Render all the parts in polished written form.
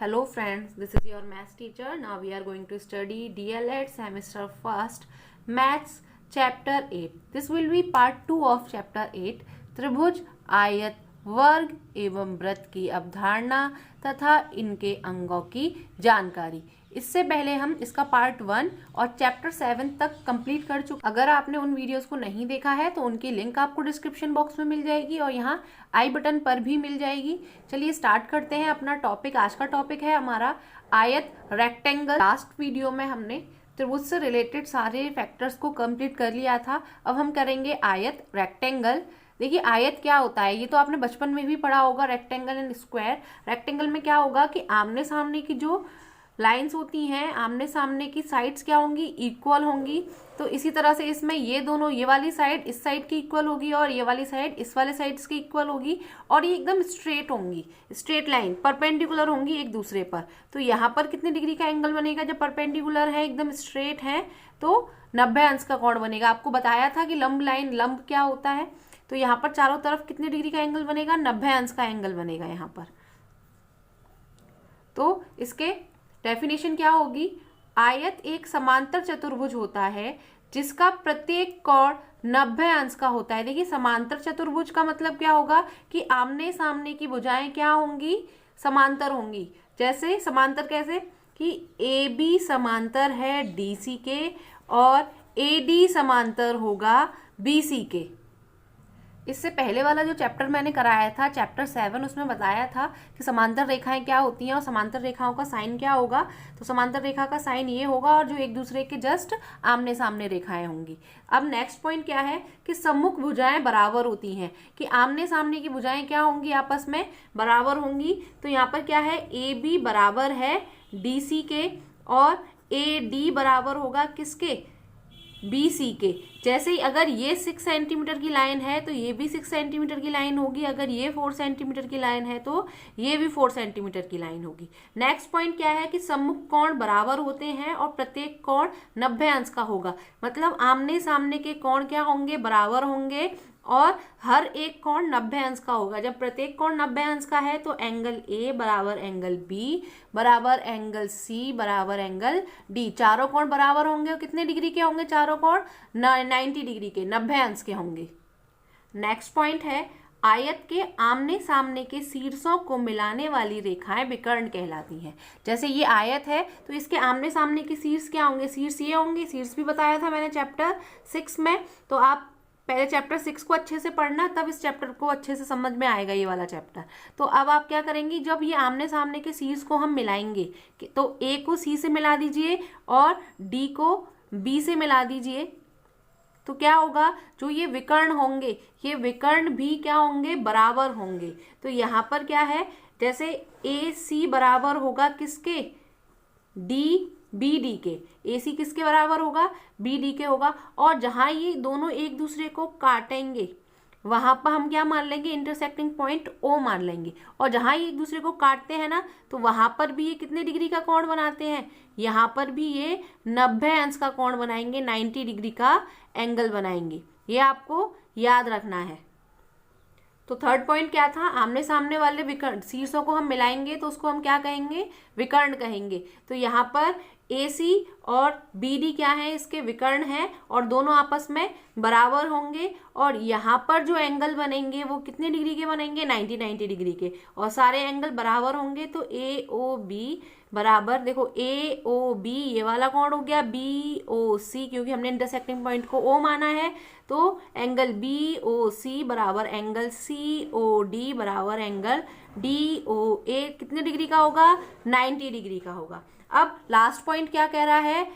Hello friends, this is your maths teacher. Now we are going to study DLED semester first maths chapter 8. This will be part 2 of chapter 8. त्रिभुज, आयत, वर्ग एवं वृत्त की अवधारणा तथा इनके अंगों की जानकारी। इससे पहले हम इसका पार्ट 1 और चैप्टर 7 तक कंप्लीट कर चुके। अगर आपने उन वीडियोस को नहीं देखा है तो उनकी लिंक आपको डिस्क्रिप्शन बॉक्स में मिल जाएगी और यहाँ आई बटन पर भी मिल जाएगी। चलिए स्टार्ट करते हैं अपना टॉपिक। आज का टॉपिक है हमारा आयत, रेक्टेंगल। लास्ट वीडियो में हमने त्रिभुज से रिलेटेड सारे फैक्टर्स को कंप्लीट कर लिया था। अब हम करेंगे आयत, रेक्टेंगल। देखिए आयत क्या होता है, ये तो आपने बचपन में भी पढ़ा होगा, रेक्टेंगल एंड स्क्वायर। रेक्टेंगल में क्या होगा कि आमने सामने की जो लाइंस होती हैं, आमने सामने की साइड्स क्या होंगी, इक्वल होंगी। तो इसी तरह से इसमें ये दोनों, ये वाली साइड इस साइड की इक्वल होगी और ये वाली साइड इस वाले साइड्स की इक्वल होगी और ये एकदम स्ट्रेट होंगी, स्ट्रेट लाइन परपेंडिकुलर होंगी एक दूसरे पर। तो यहाँ पर कितने डिग्री का एंगल बनेगा जब परपेंडिकुलर है, एकदम स्ट्रेट है, तो 90 अंश का कोण बनेगा। आपको बताया था कि लंब लाइन, लंब क्या होता है। तो यहाँ पर चारों तरफ कितने डिग्री का एंगल बनेगा, 90 अंश का एंगल बनेगा यहाँ पर। तो इसके डेफिनेशन क्या होगी, आयत एक समांतर चतुर्भुज होता है जिसका प्रत्येक कोण 90 अंश का होता है। देखिए समांतर चतुर्भुज का मतलब क्या होगा कि आमने सामने की भुजाएं क्या होंगी, समांतर होंगी। जैसे समांतर कैसे कि AB समांतर है DC के और AD समांतर होगा BC के। इससे पहले वाला जो चैप्टर मैंने कराया था, चैप्टर 7, उसमें बताया था कि समांतर रेखाएं क्या होती हैं और समांतर रेखाओं का साइन क्या होगा। तो समांतर रेखा का साइन ये होगा और जो एक दूसरे के जस्ट आमने सामने रेखाएं होंगी। अब नेक्स्ट पॉइंट क्या है कि सम्मुख भुजाएं बराबर होती हैं, कि आमने सामने की भुजाएं क्या होंगी, आपस में बराबर होंगी। तो यहाँ पर क्या है, AB बराबर है DC के और AD बराबर होगा किसके, BC के। जैसे ही अगर ये 6 सेंटीमीटर की लाइन है तो ये भी 6 सेंटीमीटर की लाइन होगी, अगर ये 4 सेंटीमीटर की लाइन है तो ये भी 4 सेंटीमीटर की लाइन होगी। नेक्स्ट पॉइंट क्या है कि सम्मुख कोण बराबर होते हैं और प्रत्येक कोण 90 अंश का होगा। मतलब आमने सामने के कोण क्या होंगे, बराबर होंगे और हर एक कोण 90 अंश का होगा। जब प्रत्येक कोण 90 अंश का है तो एंगल A बराबर एंगल B बराबर एंगल C बराबर एंगल D, चारों कोण बराबर होंगे। और कितने डिग्री के होंगे चारों कोण, 90 डिग्री के, 90 अंश के होंगे। नेक्स्ट पॉइंट है आयत के आमने सामने के शीर्षों को मिलाने वाली रेखाएं विकर्ण कहलाती हैं। जैसे ये आयत है तो इसके आमने सामने के शीर्ष क्या होंगे, शीर्ष ये होंगे। शीर्ष भी बताया था मैंने चैप्टर 6 में। तो आप पहले चैप्टर 6 को अच्छे से पढ़ना, तब इस चैप्टर को अच्छे से समझ में आएगा ये वाला चैप्टर। तो अब आप क्या करेंगी, जब ये आमने सामने के शीर्ष को हम मिलाएंगे तो A को C से मिला दीजिए और D को B से मिला दीजिए। तो क्या होगा, जो ये विकर्ण होंगे, ये विकर्ण भी क्या होंगे, बराबर होंगे। तो यहाँ पर क्या है, जैसे AC बराबर होगा किसके, BD के। AC किसके बराबर होगा, BD के होगा। और जहां ये दोनों एक दूसरे को काटेंगे वहां पर हम क्या मान लेंगे, इंटरसेक्टिंग पॉइंट O मान लेंगे। और जहां ये एक दूसरे को काटते हैं ना, तो वहां पर भी ये कितने डिग्री का कोण बनाते हैं, यहाँ पर भी ये 90 अंश का कोण बनाएंगे, 90 डिग्री का एंगल बनाएंगे। ये आपको याद रखना है। तो थर्ड पॉइंट क्या था, आमने सामने वाले विकर्ण शीर्षों को हम मिलाएंगे तो उसको हम क्या कहेंगे, विकर्ण कहेंगे। तो यहाँ पर AC और BD क्या है, इसके विकर्ण है और दोनों आपस में बराबर होंगे। और यहाँ पर जो एंगल बनेंगे वो कितने डिग्री के बनेंगे, 90 डिग्री के, और सारे एंगल बराबर होंगे। तो AOB बराबर, देखो AOB ये वाला कोण हो गया, BOC क्योंकि हमने इंटरसेक्टिंग पॉइंट को O माना है। तो एंगल BOC बराबर एंगल COD बराबर एंगल DOA कितने डिग्री का होगा, 90 डिग्री का होगा। अब लास्ट पॉइंट क्या कह रहा है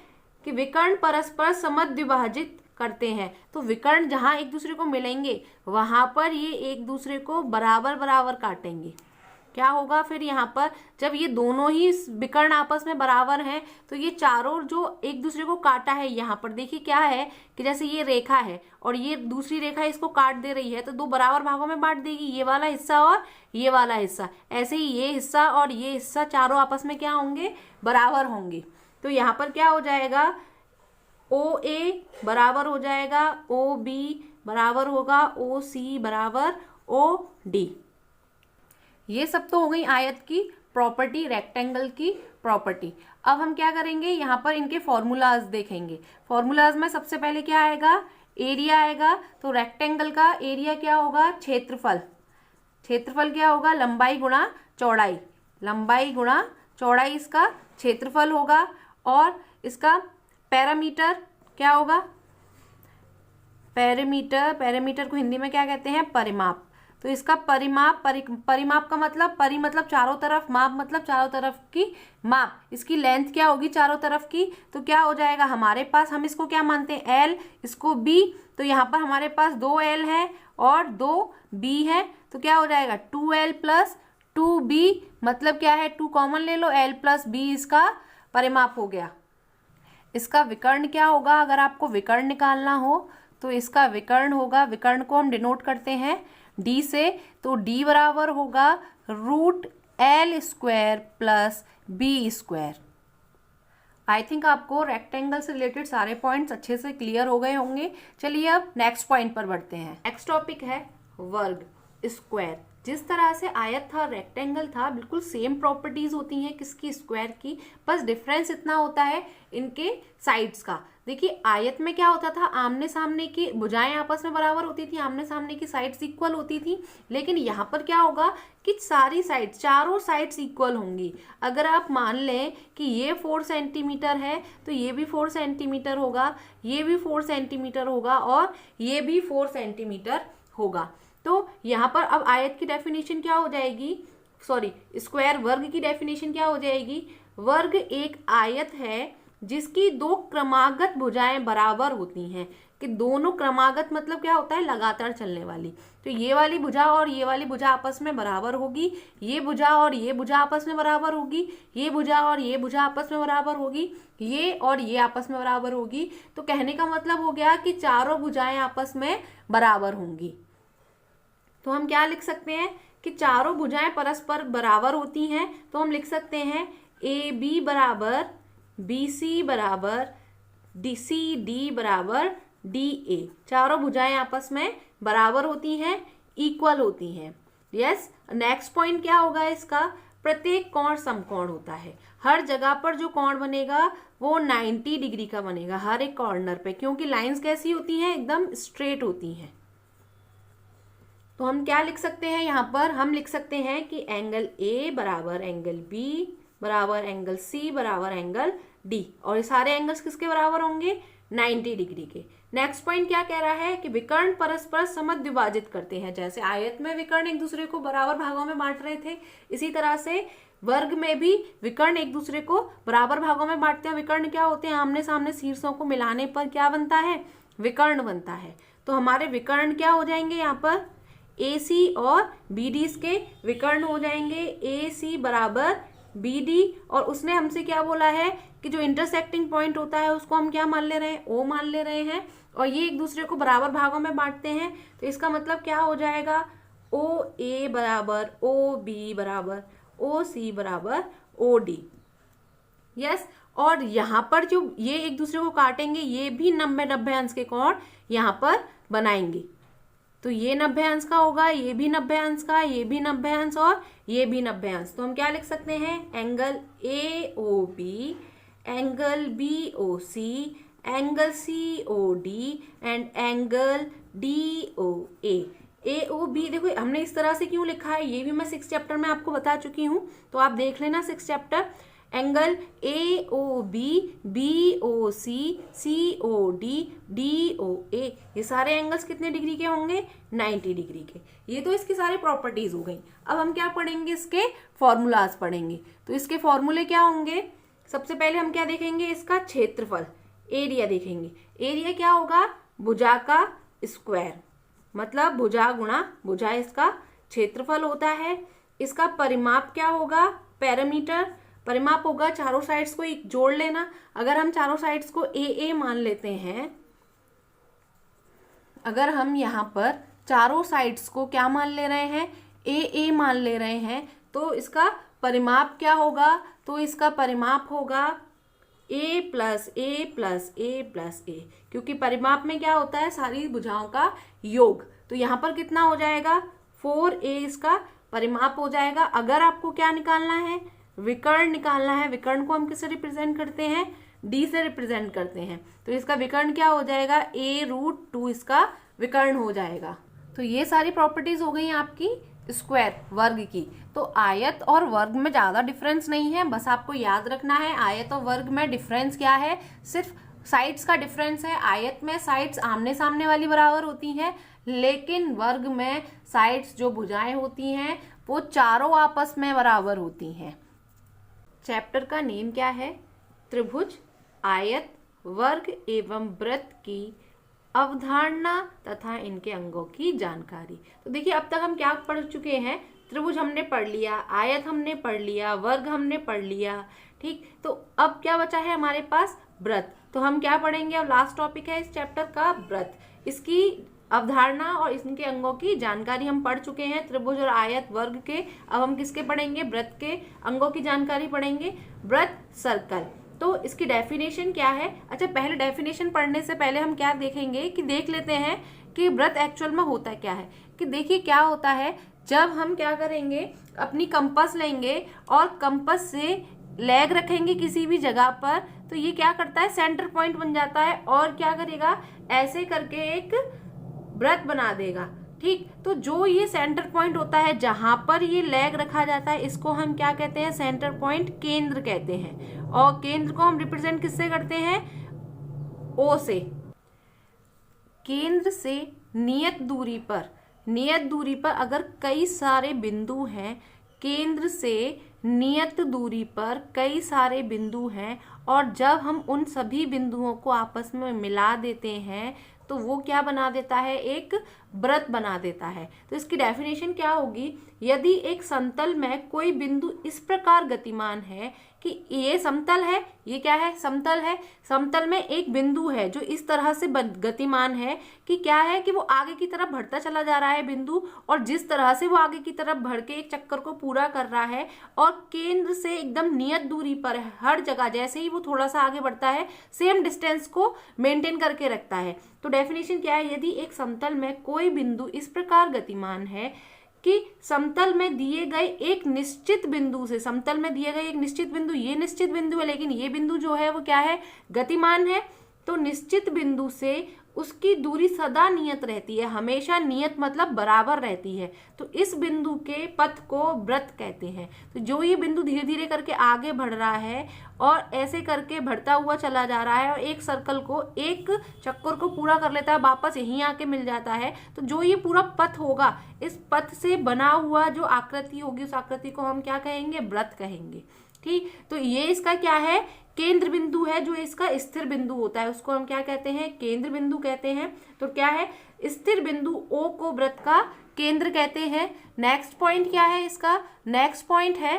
कि विकर्ण परस्पर समद्विभाजित करते हैं। तो विकर्ण जहां एक दूसरे को मिलेंगे वहां पर ये एक दूसरे को बराबर बराबर काटेंगे। क्या होगा फिर यहाँ पर, जब ये दोनों ही विकर्ण आपस में बराबर हैं तो ये चारों जो एक दूसरे को काटा है, यहाँ पर देखिए क्या है कि जैसे ये रेखा है और ये दूसरी रेखा इसको काट दे रही है, तो दो बराबर भागों में बांट देगी, ये वाला हिस्सा और ये वाला हिस्सा। ऐसे ही ये हिस्सा और ये हिस्सा चारों आपस में क्या होंगे, बराबर होंगे। तो यहाँ पर क्या हो जाएगा, OA बराबर हो जाएगा OB बराबर होगा OC बराबर OD। ये सब तो हो गई आयत की प्रॉपर्टी, रेक्टेंगल की प्रॉपर्टी। अब हम क्या करेंगे, यहाँ पर इनके फॉर्मूलाज देखेंगे। फॉर्मूलाज में सबसे पहले क्या आएगा, एरिया आएगा। तो रेक्टेंगल का एरिया क्या होगा, क्षेत्रफल। क्षेत्रफल क्या होगा, लंबाई गुणा चौड़ाई, लंबाई गुणा चौड़ाई इसका क्षेत्रफल होगा। और इसका पैरामीटर क्या होगा, पैरामीटर, पैरामीटर को हिंदी में क्या कहते हैं, परिमाप। तो इसका परिमाप, परिमाप का मतलब, परि मतलब चारों तरफ, माप मतलब चारों तरफ की माप। इसकी लेंथ क्या होगी चारों तरफ की, तो क्या हो जाएगा हमारे पास, हम इसको क्या मानते हैं, एल, इसको बी। तो यहाँ पर हमारे पास 2 एल है और 2 बी है, तो क्या हो जाएगा 2L प्लस 2B, मतलब क्या है 2 कॉमन ले लो, L प्लस B इसका परिमाप हो गया। इसका विकर्ण क्या होगा, अगर आपको विकर्ण निकालना हो तो इसका विकर्ण होगा, विकर्ण को हम डिनोट करते हैं D से। तो D बराबर होगा √L² plus B²। I think आपको रेक्टेंगल से रिलेटेड सारे पॉइंट्स अच्छे से क्लियर हो गए होंगे। चलिए अब नेक्स्ट पॉइंट पर बढ़ते हैं। नेक्स्ट टॉपिक है वर्ग, स्क्वायर। जिस तरह से आयत था, रेक्टेंगल था, बिल्कुल सेम प्रॉपर्टीज होती हैं किसकी, स्क्वायर की। बस डिफरेंस इतना होता है इनके साइड्स का। देखिए आयत में क्या होता था, आमने सामने की भुजाएं आपस में बराबर होती थी, आमने सामने की साइड्स इक्वल होती थी। लेकिन यहाँ पर क्या होगा कि सारी साइड्स, चारों साइड्स इक्वल होंगी। अगर आप मान लें कि ये 4 सेंटीमीटर है तो ये भी 4 सेंटीमीटर होगा, ये भी 4 सेंटीमीटर होगा और ये भी 4 सेंटीमीटर होगा। तो यहाँ पर अब आयत की डेफिनेशन क्या हो जाएगी, सॉरी स्क्वायर, वर्ग की डेफिनेशन क्या हो जाएगी, वर्ग एक आयत है जिसकी 2 क्रमागत भुजाएं बराबर होती हैं। कि दोनों क्रमागत मतलब क्या होता है, लगातार चलने वाली। तो ये वाली भुजा और ये वाली भुजा आपस में बराबर होगी, ये भुजा और ये भुजा आपस में बराबर होगी, ये भुजा और ये भुजा आपस में बराबर होगी, ये और ये आपस में बराबर होगी। तो कहने का मतलब हो गया कि चारों भुजाएं आपस में बराबर होंगी। तो हम क्या लिख सकते हैं कि चारों भुजाएं परस्पर बराबर होती हैं। तो हम लिख सकते हैं AB बराबर BC बराबर CD बराबर DA। चारों भुजाएं आपस में बराबर होती हैं, इक्वल होती हैं। यस, नेक्स्ट पॉइंट क्या होगा इसका, प्रत्येक कोण समकोण होता है। हर जगह पर जो कोण बनेगा वो 90 डिग्री का बनेगा हर एक कॉर्नर पे, क्योंकि लाइंस कैसी होती हैं, एकदम स्ट्रेट होती हैं। तो हम क्या लिख सकते हैं, यहाँ पर हम लिख सकते हैं कि एंगल A बराबर एंगल B बराबर एंगल C बराबर एंगल D। और ये सारे एंगल्स किसके बराबर होंगे, 90 डिग्री के। नेक्स्ट पॉइंट क्या कह रहा है कि विकर्ण परस्पर समद्विभाजित करते हैं। जैसे आयत में विकर्ण एक दूसरे को बराबर भागों में बांट रहे थे, इसी तरह से वर्ग में भी विकर्ण एक दूसरे को बराबर भागों में बांटते हैं। विकर्ण क्या होते हैं, आमने सामने शीर्षों को मिलाने पर क्या बनता है, विकर्ण बनता है। तो हमारे विकर्ण क्या हो जाएंगे, यहाँ पर AC और BD के विकर्ण हो जाएंगे, AC बराबर BD। और उसने हमसे क्या बोला है कि जो इंटरसेक्टिंग पॉइंट होता है उसको हम क्या मान ले रहे हैं, O मान ले रहे हैं। और ये एक दूसरे को बराबर भागों में बांटते हैं, तो इसका मतलब क्या हो जाएगा, OA बराबर OB बराबर OC बराबर OD। यस, और यहाँ पर जो ये एक दूसरे को काटेंगे, ये भी 90 अंश के कोण यहाँ पर बनाएंगे। तो ये 90 अंश का होगा, ये भी 90 अंश का, ये भी 90 अंश और ये भी 90 अंश। तो हम क्या लिख सकते हैं, angle AOB, angle BOC, angle COD and angle DOA। AOB देखो हमने इस तरह से क्यों लिखा है, ये भी मैं 6 चैप्टर में आपको बता चुकी हूँ, तो आप देख लेना 6 chapter. Angle AOB, BOC, COD, DOA, ये सारे एंगल्स कितने डिग्री के होंगे, 90 डिग्री के। ये तो इसकी सारी प्रॉपर्टीज हो गई। अब हम क्या पढ़ेंगे, इसके फॉर्मूलाज पढ़ेंगे। तो इसके फॉर्मूले क्या होंगे, सबसे पहले हम क्या देखेंगे, इसका क्षेत्रफल, एरिया देखेंगे। एरिया क्या होगा, भुजा का स्क्वायर, मतलब भुजा गुणा भुजा इसका क्षेत्रफल होता है। इसका परिमाप क्या होगा, पैरामीटर, परिमाप होगा चारों साइड्स को एक जोड़ लेना। अगर हम चारों साइड्स को AA मान लेते हैं, अगर हम यहाँ पर चारों साइड्स को क्या मान ले रहे हैं, AA मान ले रहे हैं, तो इसका परिमाप क्या होगा, तो इसका परिमाप होगा A plus A plus A plus A, क्योंकि परिमाप में क्या होता है, सारी भुजाओं का योग। तो यहाँ पर कितना हो जाएगा, 4A इसका परिमाप हो जाएगा। अगर आपको क्या निकालना है, विकर्ण निकालना है, विकर्ण को हम किससे रिप्रेजेंट करते हैं, d से रिप्रेजेंट करते हैं, तो इसका विकर्ण क्या हो जाएगा, a√2 इसका विकर्ण हो जाएगा। तो ये सारी प्रॉपर्टीज हो गई आपकी स्क्वायर वर्ग की। तो आयत और वर्ग में ज्यादा डिफरेंस नहीं है, बस आपको याद रखना है आयत और वर्ग में डिफरेंस क्या है, सिर्फ साइड्स का डिफरेंस है। आयत में साइड्स आमने सामने वाली बराबर होती हैं, लेकिन वर्ग में साइड्स जो भुजाएं होती हैं वो चारों आपस में बराबर होती हैं। चैप्टर का नेम क्या है, त्रिभुज, आयत, वर्ग एवं वृत्त की अवधारणा तथा इनके अंगों की जानकारी। तो देखिए अब तक हम क्या पढ़ चुके हैं, त्रिभुज हमने पढ़ लिया, आयत हमने पढ़ लिया, वर्ग हमने पढ़ लिया, ठीक। तो अब क्या बचा है हमारे पास, वृत्त। तो हम क्या पढ़ेंगे, अब लास्ट टॉपिक है इस चैप्टर का वृत्त। इसकी अवधारणा और इनके अंगों की जानकारी हम पढ़ चुके हैं, त्रिभुज और आयत वर्ग के। अब हम किसके पढ़ेंगे, वृत्त के अंगों की जानकारी पढ़ेंगे। वृत्त, सर्कल, तो इसकी डेफिनेशन क्या है। अच्छा, पहले डेफिनेशन पढ़ने से पहले हम क्या देखेंगे कि देख लेते हैं कि वृत्त एक्चुअल में होता क्या है। कि देखिए क्या होता है, जब हम क्या करेंगे, अपनी कंपास लेंगे और कंपास से लेग रखेंगे किसी भी जगह पर, तो ये क्या करता है, सेंटर पॉइंट बन जाता है और क्या करेगा, ऐसे करके एक वृत्त बना देगा, ठीक। तो जो ये सेंटर पॉइंट होता है जहां पर ये लेग रखा जाता है, इसको हम क्या कहते हैं, सेंटर पॉइंट, केंद्र कहते हैं। और केंद्र को हम रिप्रेजेंट किससे करते हैं, O से। केंद्र से नियत दूरी पर अगर कई सारे बिंदु हैं, केंद्र से नियत दूरी पर कई सारे बिंदु हैं, और जब हम उन सभी बिंदुओं को आपस में मिला देते हैं तो वो क्या बना देता है, एक वृत्त बना देता है। तो इसकी डेफिनेशन क्या होगी, यदि एक समतल में कोई बिंदु इस प्रकार गतिमान है कि ये समतल है, ये क्या है, समतल है, समतल में एक बिंदु है जो इस तरह से गतिमान है कि क्या है कि वो आगे की तरफ बढ़ता चला जा रहा है बिंदु, और जिस तरह से वो आगे की तरफ बढ़ के एक चक्कर को पूरा कर रहा है और केंद्र से एकदम नियत दूरी पर है, हर जगह जैसे ही वो थोड़ा सा आगे बढ़ता है सेम डिस्टेंस को मेंटेन करके रखता है। तो डेफिनेशन क्या है, यदि एक समतल में कोई बिंदु इस प्रकार गतिमान है कि समतल में दिए गए एक निश्चित बिंदु से, समतल में दिए गए एक निश्चित बिंदु, ये निश्चित बिंदु है लेकिन ये बिंदु जो है वो क्या है, गतिमान है, तो निश्चित बिंदु से उसकी दूरी सदा नियत रहती है, हमेशा नियत मतलब बराबर रहती है। तो इस बिंदु के पथ को वृत्त कहते हैं। तो जो ये बिंदु धीरे धीरे करके आगे बढ़ रहा है और ऐसे करके बढ़ता हुआ चला जा रहा है और एक सर्कल को, एक चक्कर को पूरा कर लेता है, वापस यहीं आके मिल जाता है, तो जो ये पूरा पथ होगा, इस पथ से बना हुआ जो आकृति होगी, उस आकृति को हम क्या कहेंगे, वृत्त कहेंगे, ठीक। तो ये इसका क्या है, केंद्र बिंदु है, जो इसका स्थिर बिंदु होता है उसको हम क्या कहते हैं, केंद्र बिंदु कहते हैं। तो क्या है, स्थिर बिंदु O को वृत्त का केंद्र कहते हैं। नेक्स्ट पॉइंट क्या है इसका, नेक्स्ट पॉइंट है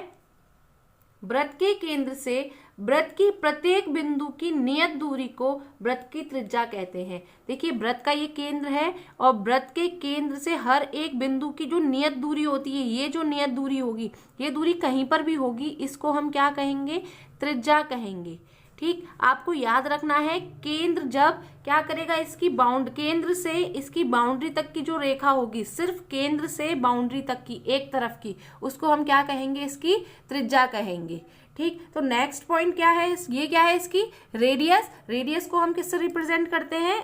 वृत्त के केंद्र से वृत्त की प्रत्येक बिंदु की नियत दूरी को वृत्त की त्रिज्या कहते हैं। देखिए वृत्त का ये केंद्र है और वृत्त के केंद्र से हर एक बिंदु की जो नियत दूरी होती है, ये जो नियत दूरी होगी, ये दूरी कहीं पर भी होगी, इसको हम क्या कहेंगे, त्रिज्या कहेंगे, ठीक। आपको याद रखना है, केंद्र जब क्या करेगा, इसकी केंद्र से इसकी बाउंड्री तक की जो रेखा होगी, सिर्फ केंद्र से बाउंड्री तक की एक तरफ की, उसको हम क्या कहेंगे, इसकी त्रिज्या कहेंगे, ठीक। तो नेक्स्ट पॉइंट क्या है, ये क्या है, इसकी रेडियस। रेडियस को हम किससे रिप्रेजेंट करते हैं,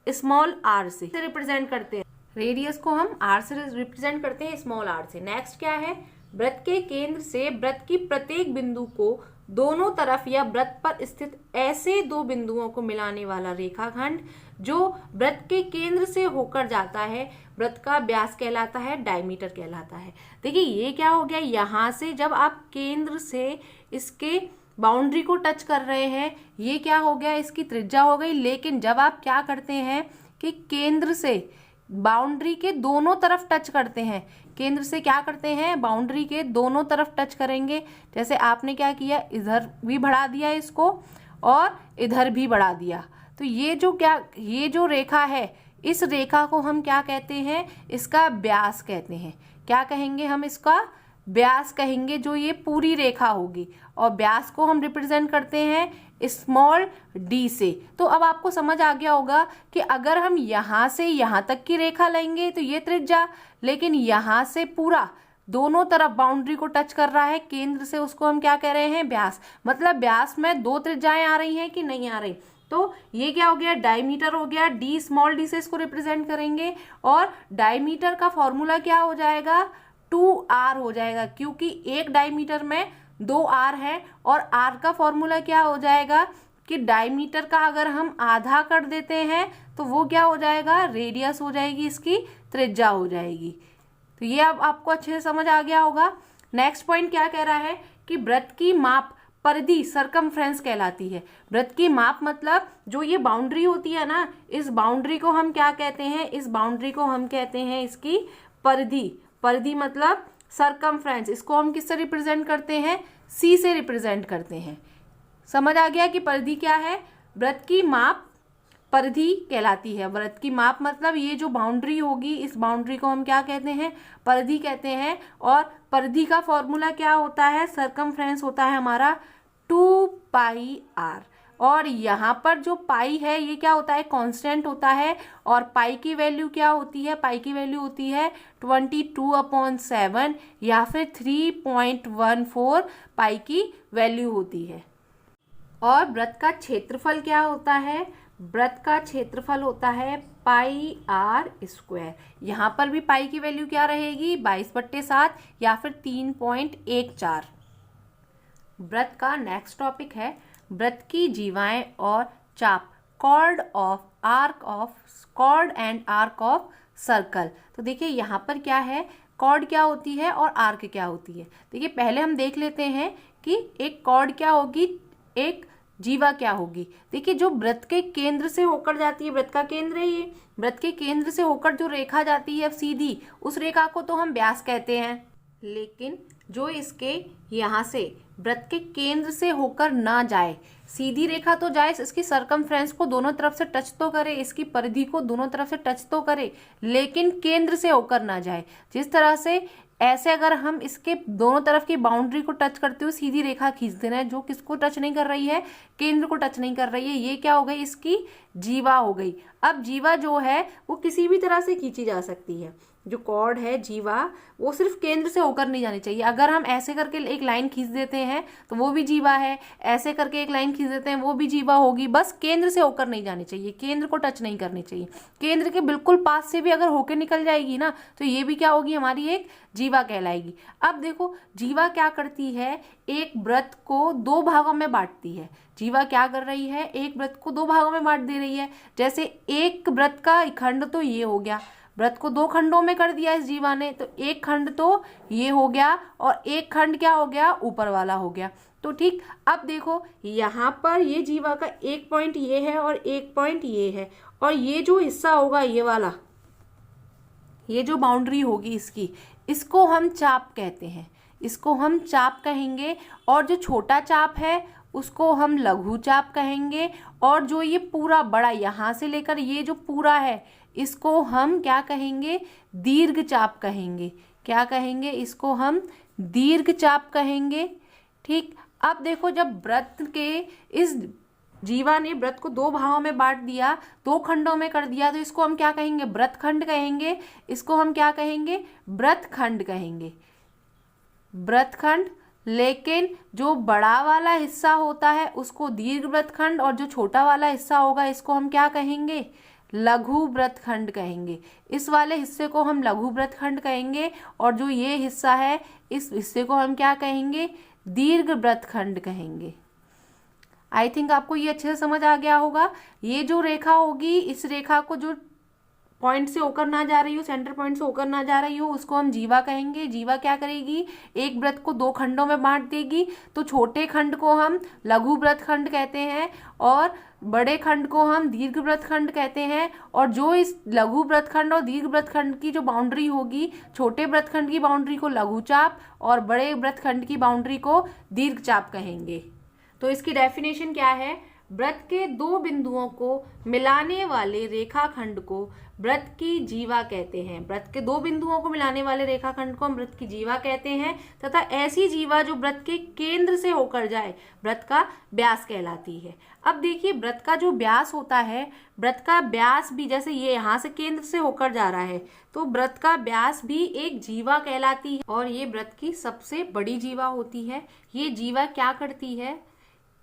स्मॉल r से रिप्रेजेंट करते हैं, रेडियस को हम r से रिप्रेजेंट करते हैं, स्मॉल r से। नेक्स्ट क्या है, वृत्त के केंद्र से वृत्त की प्रत्येक बिंदु को दोनों तरफ या वृत्त पर स्थित ऐसे दो बिंदुओं को मिलाने वाला रेखाखंड जो वृत्त के केंद्र से होकर जाता है, वृत्त का व्यास कहलाता है, डायमीटर कहलाता है। देखिए ये क्या हो गया, यहाँ से जब आप केंद्र से इसके बाउंड्री को टच कर रहे हैं, ये क्या हो गया, इसकी त्रिज्या हो गई। लेकिन जब आप क्या करते हैं कि केंद्र से बाउंड्री के दोनों तरफ टच करते हैं, केंद्र से क्या करते हैं, बाउंड्री के दोनों तरफ टच करेंगे, जैसे आपने क्या किया, इधर भी बढ़ा दिया इसको और इधर भी बढ़ा दिया, तो ये जो रेखा है, इस रेखा को हम क्या कहते हैं, इसका व्यास कहते हैं। क्या कहेंगे हम, इसका व्यास कहेंगे, जो ये पूरी रेखा होगी, और व्यास को हम रिप्रेजेंट करते हैं स्मॉल d से। तो अब आपको समझ आ गया होगा कि अगर हम यहाँ से यहाँ तक की रेखा लेंगे तो ये त्रिज्या, लेकिन यहाँ से पूरा दोनों तरफ बाउंड्री को टच कर रहा है केंद्र से, उसको हम क्या कह रहे हैं, व्यास। मतलब व्यास में दो त्रिज्याएं आ रही हैं कि नहीं आ रही, तो ये क्या हो गया, डायमीटर हो गया। डी स्मॉल डी से इसको रिप्रेजेंट करेंगे और डायमीटर का फॉर्मूला क्या हो जाएगा, 2r हो जाएगा, क्योंकि एक डायमीटर में 2r है। और r का फॉर्मूला क्या हो जाएगा कि डायमीटर का अगर हम आधा कर देते हैं तो वो क्या हो जाएगा, रेडियस हो जाएगी, इसकी त्रिज्या हो जाएगी। तो ये अब आपको अच्छे से समझ आ गया होगा। नेक्स्ट पॉइंट क्या कह रहा है कि वृत्त की माप परिधि सरकमफ्रेंस कहलाती है। वृत्त की माप मतलब जो ये बाउंड्री होती है ना, इस बाउंड्री को हम क्या कहते हैं, इस बाउंड्री को हम कहते हैं इसकी परिधि। परिधि मतलब सरकमफ्रेंस, इसको हम किससे रिप्रेजेंट करते हैं, सी से रिप्रेजेंट करते हैं। समझ आ गया कि परिधि क्या है, वृत्त की माप परिधि कहलाती है। वृत्त की माप मतलब ये जो बाउंड्री होगी, इस बाउंड्री को हम क्या कहते हैं, परिधि कहते हैं। और परिधि का फॉर्मूला क्या होता है, सरकमफ्रेंस होता है हमारा 2πr। और यहाँ पर जो पाई है ये क्या होता है, कांस्टेंट होता है। और पाई की वैल्यू क्या होती है, पाई की वैल्यू होती है 22/7 या फिर 3.14 पाई की वैल्यू होती है। और वृत्त का क्षेत्रफल क्या होता है, वृत्त का क्षेत्रफल होता है πr²। यहाँ पर भी पाई की वैल्यू क्या रहेगी, 22/7 या फिर 3.14। वृत्त का नेक्स्ट टॉपिक है वृत्त की जीवाएं और चाप, chord and arc of circle. तो देखिए यहाँ पर क्या है, कॉर्ड क्या होती है और आर्क क्या होती है। देखिए पहले हम देख लेते हैं कि एक कॉर्ड क्या होगी, एक जीवा क्या होगी। देखिए जो वृत्त के केंद्र से होकर जाती है, वृत्त का केंद्र है ये, वृत्त के केंद्र से होकर जो रेखा जाती है सीधी, उस रेखा को तो हम व्यास कहते हैं। लेकिन जो इसके यहाँ से वृत्त के केंद्र से होकर ना जाए, सीधी रेखा तो जाए, इसकी सरकमफ्रेंस को दोनों तरफ से टच तो करे, इसकी परिधि को दोनों तरफ से टच तो करे, लेकिन केंद्र से होकर ना जाए। जिस तरह से ऐसे अगर हम इसके दोनों तरफ की बाउंड्री को टच करते हुए सीधी रेखा खींच दे रहे हैं, जो किसको टच नहीं कर रही है, केंद्र को टच नहीं कर रही है, ये क्या हो गई, इसकी जीवा हो गई। अब जीवा जो है वो किसी भी तरह से खींची जा सकती है। जो कॉर्ड है जीवा, वो सिर्फ केंद्र से होकर नहीं जानी चाहिए। अगर हम ऐसे करके एक लाइन खींच देते हैं तो वो भी जीवा है, ऐसे करके एक लाइन खींच देते हैं वो भी जीवा होगी, बस केंद्र से होकर नहीं जानी चाहिए, केंद्र को टच नहीं करनी चाहिए। केंद्र के बिल्कुल पास से भी अगर होकर निकल जाएगी ना, तो ये भी क्या होगी, हमारी एक जीवा कहलाएगी। अब देखो जीवा क्या करती है, एक वृत्त को दो भागों में बांटती है। जीवा क्या कर रही है, एक वृत्त को दो भागों में बांट दे रही है। जैसे एक वृत्त का खंड तो ये हो गया, वृत्त को दो खंडों में कर दिया इस जीवा ने, तो एक खंड तो ये हो गया और एक खंड क्या हो गया, ऊपर वाला हो गया। तो ठीक, अब देखो यहाँ पर ये जीवा का एक पॉइंट ये है और एक पॉइंट ये है, और ये जो हिस्सा होगा ये वाला, ये जो बाउंड्री होगी इसकी, इसको हम चाप कहते हैं, इसको हम चाप कहेंगे। और जो छोटा चाप है उसको हम लघु चाप कहेंगे। और जो ये पूरा बड़ा यहाँ से लेकर ये जो पूरा है, इसको हम क्या कहेंगे, दीर्घ चाप कहेंगे। क्या कहेंगे, इसको हम दीर्घ चाप कहेंगे। ठीक, अब देखो जब वृत्त के इस जीवा ने वृत्त को दो भागों में बांट दिया, दो खंडों में कर दिया, तो इसको हम क्या कहेंगे, वृत्तखंड कहेंगे। इसको हम क्या कहेंगे, वृत्तखंड कहेंगे, वृत्तखंड। लेकिन जो बड़ा वाला हिस्सा होता है उसको दीर्घ वृत्तखंड, और जो छोटा वाला हिस्सा होगा इसको हम क्या कहेंगे, लघु वृत्तखंड कहेंगे। इस वाले हिस्से को हम लघु वृत्तखंड कहेंगे, और जो ये हिस्सा है इस हिस्से को हम क्या कहेंगे, दीर्घ वृत्तखंड कहेंगे। आई थिंक आपको ये अच्छे से समझ आ गया होगा। ये जो रेखा होगी, इस रेखा को जो पॉइंट से होकर ना जा रही हो, सेंटर पॉइंट से होकर ना जा रही हो, उसको हम जीवा कहेंगे। जीवा क्या करेगी, एक वृत्त को दो खंडों में बांट देगी, तो छोटे खंड को हम लघु वृत्तखंड कहते हैं और बड़े खंड को हम दीर्घ वृत्तखंड कहते हैं। और जो इस लघु वृत्तखंड और दीर्घ वृत्तखंड की जो बाउंड्री होगी, छोटे वृत्तखंड की बाउंड्री को लघु चाप और बड़े वृत्तखंड की बाउंड्री को दीर्घ चाप कहेंगे। तो इसकी डेफिनेशन क्या है, व्रत के दो बिंदुओं को मिलाने वाले रेखाखंड को व्रत की जीवा कहते हैं। व्रत के दो बिंदुओं को मिलाने वाले रेखाखंड को हम व्रत की जीवा कहते हैं तथा ऐसी जीवा जो व्रत के केंद्र से होकर जाए व्रत का व्यास कहलाती है। अब देखिए व्रत का जो व्यास होता है, व्रत का व्यास भी, जैसे ये यहाँ से केंद्र से होकर जा रहा है तो व्रत का व्यास भी एक जीवा कहलाती है और ये व्रत की सबसे बड़ी जीवा होती है। ये जीवा क्या करती है,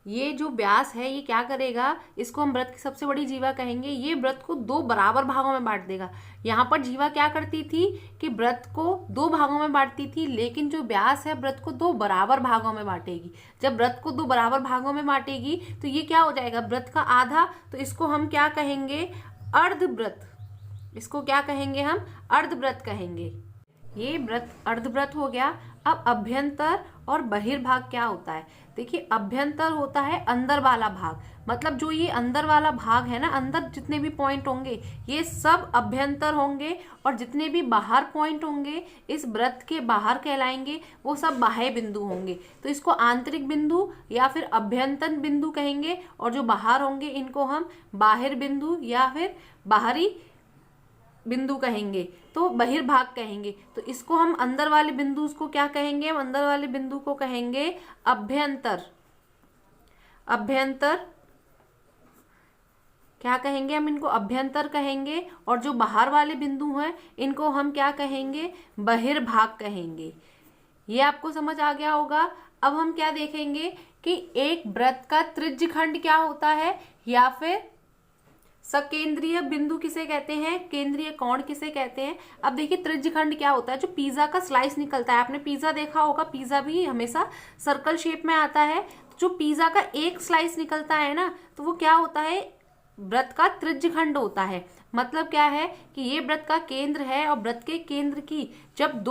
ये जो व्यास है ये क्या करेगा, इसको हम व्रत की सबसे बड़ी जीवा कहेंगे। ये व्रत को दो बराबर भागों में बांट देगा। यहाँ पर जीवा क्या करती थी कि व्रत को दो भागों में बांटती थी, लेकिन जो व्यास है व्रत को दो बराबर भागों में बांटेगी। जब व्रत को दो बराबर भागों में बांटेगी तो ये क्या हो जाएगा, व्रत का आधा, तो इसको हम क्या कहेंगे, अर्धव्रत। इसको क्या कहेंगे, हम अर्धव्रत कहेंगे। ये व्रत अर्धव्रत हो गया। अब अभ्यंतर और बहिर्भाग क्या होता है, देखिए अभ्यंतर होता है अंदर वाला भाग, मतलब जो ये अंदर वाला भाग है ना, अंदर जितने भी पॉइंट होंगे ये सब अभ्यंतर होंगे और जितने भी बाहर पॉइंट होंगे इस व्रत के बाहर कहलाएंगे, वो सब बाह्य बिंदु होंगे। तो इसको आंतरिक बिंदु या फिर अभ्यंतर बिंदु कहेंगे और जो बाहर होंगे इनको हम बाहिर बिंदु या फिर बाहरी बिंदु कहेंगे, तो बहिर्भाग कहेंगे। तो इसको हम अंदर वाले बिंदु को क्या कहेंगे, हम अंदर वाले बिंदु को कहेंगे अभ्यंतर। अभ्यंतर क्या कहेंगे, हम इनको अभ्यंतर कहेंगे और जो बाहर वाले बिंदु हैं इनको हम क्या कहेंगे, बहिर्भाग कहेंगे। ये आपको समझ आ गया होगा। अब हम क्या देखेंगे कि एक व्रत का त्रिज्यखंड क्या होता है या फिर सकेंद्रीय बिंदु किसे कहते हैं, केंद्रीय कोण किसे कहते हैं। अब देखिए त्रिज्यखंड क्या होता है, जो पिज्जा का स्लाइस निकलता है, आपने पिज्जा देखा होगा, पिज्जा भी हमेशा सर्कल शेप में आता है। जो पिज्जा का एक स्लाइस निकलता है ना, तो वो क्या होता है, व्रत का त्रिज्यखंड होता है। मतलब क्या है कि ये व्रत का केंद्र है और व्रत के केंद्र की जब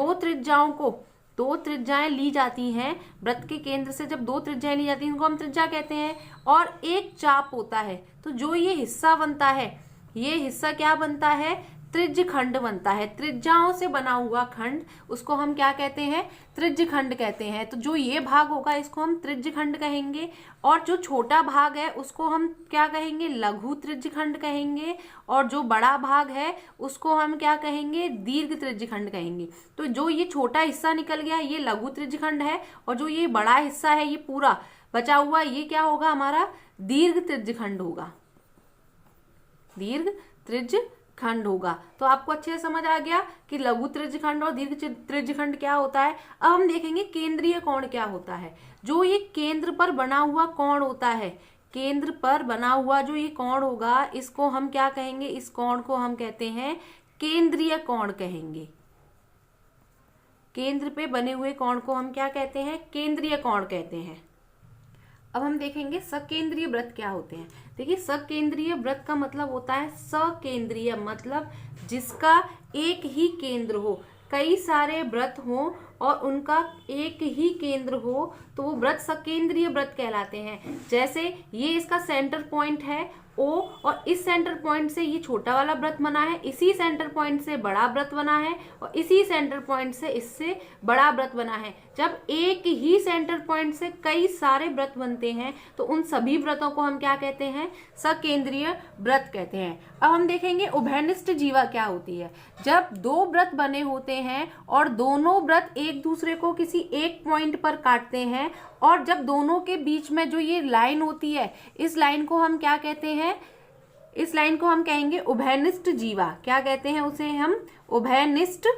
दो त्रिज्याएं ली जाती हैं, व्रत के केंद्र से जब दो त्रिज्याएं ली जाती हैं इनको हम त्रिज्या कहते हैं, और एक चाप होता है, तो जो ये हिस्सा बनता है, ये हिस्सा क्या बनता है, त्रिज्यखंड बनता है। त्रिज्याओं से बना हुआ खंड उसको हम क्या कहते हैं, त्रिज्यखंड कहते हैं। तो जो ये भाग होगा इसको हम त्रिज्यखंड कहेंगे और जो छोटा भाग है उसको हम क्या कहेंगे, लघु त्रिज्यखंड कहेंगे, और जो बड़ा भाग है उसको हम क्या कहेंगे, दीर्घ त्रिज्यखंड कहेंगे। तो जो ये छोटा हिस्सा निकल गया ये लघु त्रिज्यखंड है और जो ये बड़ा हिस्सा है ये पूरा बचा हुआ ये क्या होगा, हमारा दीर्घ त्रिज्यखंड होगा, दीर्घ त्रिज्यखंड होगा। तो आपको अच्छे से समझ आ गया कि लघु त्रिज्यखंड और दीर्घ त्रिज्यखंड क्या होता है। अब हम देखेंगे केंद्रीय कोण क्या होता है। जो ये केंद्र पर बना हुआ कोण होता है, केंद्र पर बना हुआ जो ये कोण होगा इसको हम क्या कहेंगे, इस कोण को हम कहते हैं केंद्रीय कोण कहेंगे। केंद्र पे बने हुए कोण को हम क्या कहते हैं, केंद्रीय कोण कहते हैं। अब हम देखेंगे सकेंद्रीय व्रत क्या होते हैं। देखिए सकेंद्रीय व्रत का मतलब होता है, सकेंद्रीय मतलब जिसका एक ही केंद्र हो, कई सारे व्रत हो और उनका एक ही केंद्र हो तो वो व्रत सकेंद्रीय व्रत कहलाते हैं। जैसे ये इसका सेंटर पॉइंट है O और इस सेंटर पॉइंट से ये छोटा वाला व्रत बना है, इसी सेंटर पॉइंट से बड़ा व्रत बना है और इसी सेंटर पॉइंट से इससे बड़ा व्रत बना है। जब एक ही सेंटर पॉइंट से कई सारे व्रत बनते हैं तो उन सभी व्रतों को हम क्या कहते हैं, सकेंद्रीय व्रत कहते हैं। अब हम देखेंगे उभयनिष्ठ जीवा क्या होती है। जब दो व्रत बने होते हैं और दोनों व्रत एक दूसरे को किसी एक पॉइंट पर काटते हैं और जब दोनों के बीच में जो ये लाइन होती है इस लाइन को हम क्या कहते हैं, इस लाइन को हम कहेंगे उभयनिष्ठ जीवा। क्या कहते हैं उसे हम, उभयनिष्ठ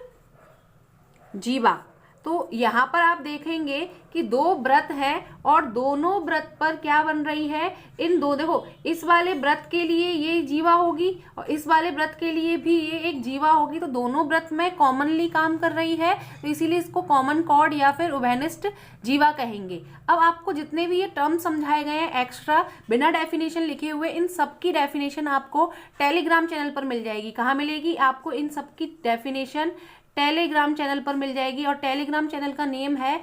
जीवा। तो यहाँ पर आप देखेंगे कि दो व्रत है और दोनों व्रत पर क्या बन रही है, इन दो, देखो इस वाले व्रत के लिए ये जीवा होगी और इस वाले व्रत के लिए भी ये एक जीवा होगी, तो दोनों व्रत में कॉमनली काम कर रही है, तो इसीलिए इसको कॉमन कॉर्ड या फिर उभयनिष्ठ जीवा कहेंगे। अब आपको जितने भी ये टर्म समझाए गए हैं एक्स्ट्रा बिना डेफिनेशन लिखे हुए, इन सबकी डेफिनेशन आपको टेलीग्राम चैनल पर मिल जाएगी। कहाँ मिलेगी आपको, इन सबकी डेफिनेशन टेलीग्राम चैनल पर मिल जाएगी और टेलीग्राम चैनल का नेम है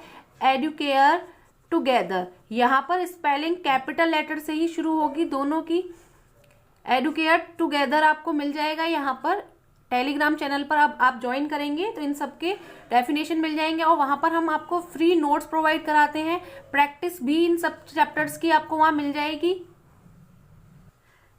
एडुकेयर टुगेदर। यहाँ पर स्पेलिंग कैपिटल लेटर से ही शुरू होगी दोनों की। एडुकेयर टुगेदर आपको मिल जाएगा यहाँ पर टेलीग्राम चैनल पर। अब आप ज्वाइन करेंगे तो इन सबके डेफिनेशन मिल जाएंगे और वहाँ पर हम आपको फ्री नोट्स प्रोवाइड कराते हैं। प्रैक्टिस भी इन सब चैप्टर्स की आपको वहाँ मिल जाएगी।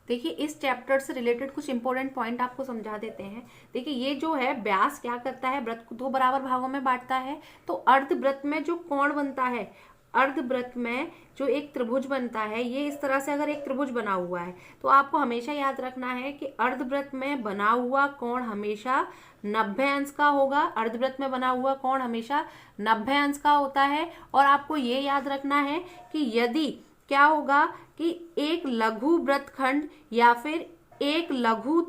देखिए इस चैप्टर से रिलेटेड कुछ इंपॉर्टेंट पॉइंट आपको समझा देते हैं। देखिए ये जो है व्यास क्या करता है, वृत्त को 2 बराबर भागों में बांटता है। तो अर्धवृत्त में जो कोण बनता है, अर्धवृत्त में जो एक त्रिभुज बनता है, ये इस तरह से अगर एक त्रिभुज बना हुआ है तो आपको हमेशा याद रखना है कि अर्धवृत्त में बना हुआ कोण हमेशा 90 अंश का होगा। अर्धवृत्त में बना हुआ कोण हमेशा 90 अंश का होता है। और आपको ये याद रखना है कि यदि क्या होगा कि एक लघु वृत्तखंड या फिर एक लघु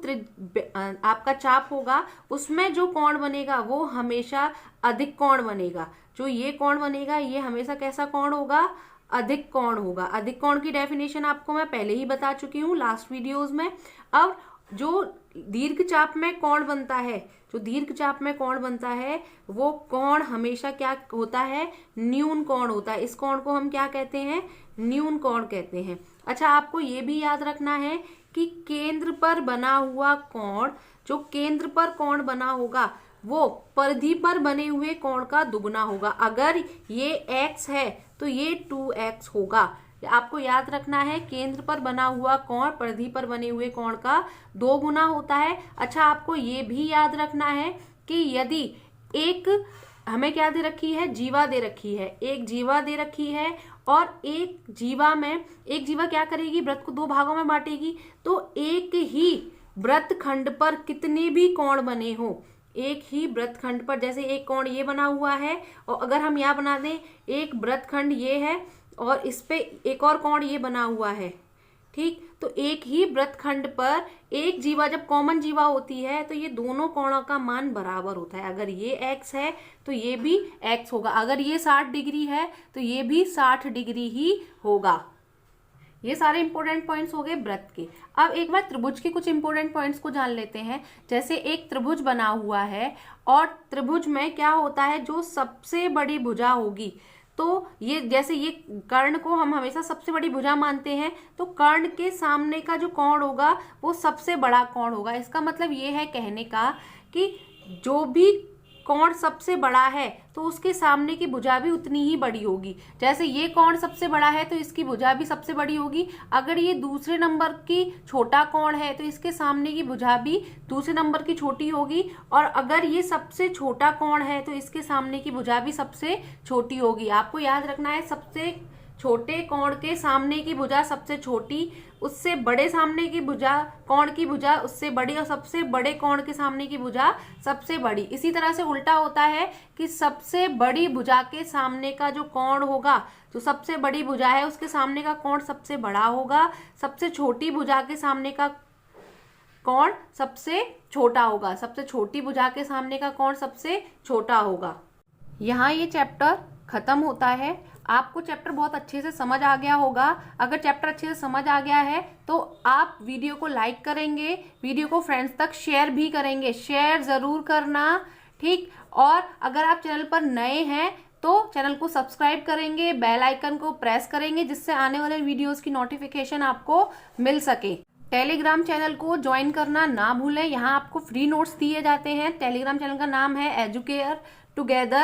आपका चाप होगा, उसमें जो कोण बनेगा वो हमेशा अधिक कोण बनेगा। जो ये कोण बनेगा ये हमेशा कैसा कोण होगा, अधिक कोण होगा। अधिक कोण की डेफिनेशन आपको मैं पहले ही बता चुकी हूँ लास्ट वीडियोस में। अब जो दीर्घ चाप में कोण बनता है, जो दीर्घ चाप में कोण बनता है वो कोण हमेशा क्या होता है, न्यून कोण होता है। इस कोण को हम क्या कहते हैं, न्यून कोण कहते हैं। अच्छा आपको ये भी याद रखना है कि केंद्र पर बना हुआ कोण, जो केंद्र पर कोण बना होगा वो परिधि पर बने हुए कोण का दुगुना होगा। अगर ये x है तो ये 2x होगा। आपको याद रखना है केंद्र पर बना हुआ कोण परिधि पर बने हुए कोण का 2 गुना होता है। अच्छा आपको ये भी याद रखना है कि यदि एक हमें क्या दे रखी है, जीवा दे रखी है, एक जीवा दे रखी है और एक जीवा क्या करेगी, वृत्त को 2 भागों में बांटेगी। तो एक ही वृत्तखंड पर कितने भी कोण बने हो, एक ही वृत्तखंड पर, जैसे एक कोण ये बना हुआ है और अगर हम यहाँ बना दें एक वृत्तखंड ये है और इस पे एक और कोण ये बना हुआ है, ठीक। तो एक ही वृत्तखंड पर एक जीवा जब कॉमन जीवा होती है तो ये दोनों कोणों का मान बराबर होता है। अगर ये x है तो ये भी x होगा, अगर ये 60 डिग्री है तो ये भी 60 डिग्री ही होगा। ये सारे इंपॉर्टेंट पॉइंट्स हो गए वृत्त के। अब एक बार त्रिभुज के कुछ इंपॉर्टेंट पॉइंट्स को जान लेते हैं। जैसे एक त्रिभुज बना हुआ है और त्रिभुज में क्या होता है, जो सबसे बड़ी भुजा होगी, तो ये जैसे ये कर्ण को हम हमेशा सबसे बड़ी भुजा मानते हैं, तो कर्ण के सामने का जो कोण होगा वो सबसे बड़ा कोण होगा। इसका मतलब ये है कहने का कि जो भी कोण सबसे बड़ा है तो उसके सामने की भुजा भी उतनी ही बड़ी होगी। जैसे ये कोण सबसे बड़ा है तो इसकी भुजा भी सबसे बड़ी होगी। अगर ये दूसरे नंबर की छोटा कोण है तो इसके सामने की भुजा भी दूसरे नंबर की छोटी होगी। और अगर ये सबसे छोटा कोण है तो इसके सामने की भुजा भी सबसे छोटी होगी। आपको याद रखना है सबसे छोटे कोण के सामने की भुजा सबसे छोटी, उससे बड़े सामने की भुजा कोण की भुजा उससे बड़ी और सबसे बड़े कोण के सामने की भुजा सबसे बड़ी। इसी तरह से उल्टा होता है कि सबसे बड़ी भुजा के सामने का जो कोण होगा, जो सबसे बड़ी भुजा है उसके सामने का कोण सबसे बड़ा होगा, सबसे छोटी भुजा के सामने का कोण सबसे छोटा होगा, सबसे छोटी भुजा के सामने का कोण सबसे छोटा होगा। यहाँ ये चैप्टर खत्म होता है। आपको चैप्टर बहुत अच्छे से समझ आ गया होगा। अगर चैप्टर अच्छे से समझ आ गया है तो आप वीडियो को लाइक करेंगे, वीडियो को फ्रेंड्स तक शेयर भी करेंगे, शेयर ज़रूर करना, ठीक। और अगर आप चैनल पर नए हैं तो चैनल को सब्सक्राइब करेंगे, बेल आइकन को प्रेस करेंगे, जिससे आने वाले वीडियोस की नोटिफिकेशन आपको मिल सके। टेलीग्राम चैनल को ज्वाइन करना ना भूलें, यहाँ आपको फ्री नोट्स दिए जाते हैं। टेलीग्राम चैनल का नाम है एजुकेयर टुगेदर।